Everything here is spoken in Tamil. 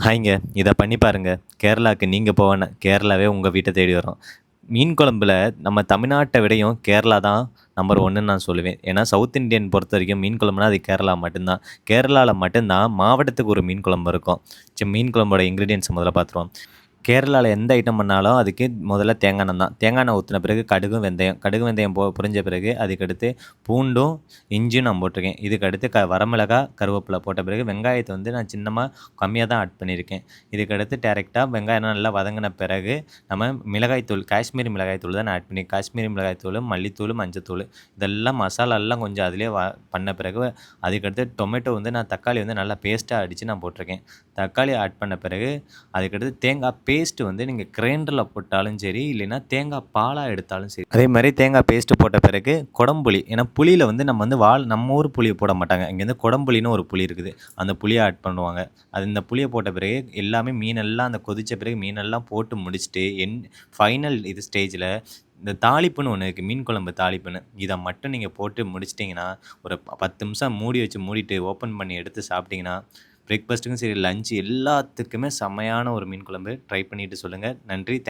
ஹாய்ங்க. இத பண்ணி பாருங்க. கேரளாக்கு நீங்க போ வேணாம். கேரளாவே உங்க வீட்ட தேடி வரும். மீன் குழம்புல நம்ம தமிழ்நாட்ட விடையும் கேரளா தான் நம்பர் 1ன்னு நான் சொல்லுவேன். ஏன்னா, சவுத் இண்டியன் பொறுத்தவரைக்கும் மீன் குழம்புனா அது கேரளா மட்டும் தான். கேரளால மட்டும் தான் மாவட்டத்துக்கு ஒரு மீன் குழம்பு இருக்கும். மீன் குழம்போட இன்கிரீடியன்ட்ஸ் முதல்ல பார்த்துருவோம். கேரளால எந்த ஐட்டம் பண்ணாலும் அதுக்கு முதல்ல தேங்காய் எண்ணெய் தான். தேங்காய் எண்ணெய் ஊத்துன பிறகு கடுகும், வெந்தயம். கடுகு, வெந்தயம் பொரிஞ்ச பிறகு அதுக்கடுத்து பூண்டும், இஞ்சியும் நான் போட்டிருக்கேன். இதுக்கடுத்து வரமிளகா, கருவேப்பிலை போட்ட பிறகு வெங்காயத்த வந்து நான் கம்மியா தான் ஆட் பண்ணியிருக்கேன். இதுக்கடுத்து டைரக்ட்டா வெங்காயம் நல்லா வதங்கின பிறகு நம்ம மிளகாய் தூள், காஷ்மீரி மிளகாய் தூள் தான் நான் ஆட் பண்ணி காஷ்மீரி மிளகாய் தூள், மல்லித்தூள், மஞ்சத்தூள் இதெல்லாம் மசாலாலாம் கொஞ்சம் அதிலேயே பண்ண பிறகு அதுக்கடுத்து டொமேட்டோ வந்து நான் தக்காளி வந்து நல்லா பேஸ்ட்டா அடித்து நான் போட்டிருக்கேன். தக்காளி ஆட் பண்ண பிறகு அதுக்கடுத்து தேங்காய் பேஸ்ட்டு வந்து நீங்கள் கிரைண்டரில் போட்டாலும் சரி, இல்லைன்னா தேங்காய் பாலாக எடுத்தாலும் சரி. அதே மாதிரி தேங்காய் பேஸ்ட்டு போட்ட பிறகு குடம்புளி, ஏன்னா புளியில் வந்து நம்ம வந்து நம்ம ஊர் புளியை போட மாட்டாங்க. இங்கேருந்து குடம்புளின்னு ஒரு புளி இருக்குது. அந்த புளியை ஆட் பண்ணுவாங்க. அது இந்த புளியை போட்ட பிறகு எல்லாமே மீனெல்லாம் அந்த கொதித்த பிறகு மீனெல்லாம் போட்டு முடிச்சுட்டு ஃபைனல் இது ஸ்டேஜில் இந்த தாளிப்புன்னு ஒன்று இருக்குது. மீன் குழம்பு தாளிப்புன்னு. இதை மட்டும் நீங்கள் போட்டு முடிச்சிட்டிங்கன்னா ஒரு 10 நிமிஷம் மூடிட்டு ஓப்பன் பண்ணி எடுத்து சாப்பிட்டிங்கன்னா பிரேக்ஃபாஸ்ட்டுக்கும் சரி, லஞ்ச் எல்லாத்துக்குமே செம்மையான ஒரு மீன் குழம்பு. ட்ரை பண்ணிட்டு சொல்லுங்கள். நன்றி.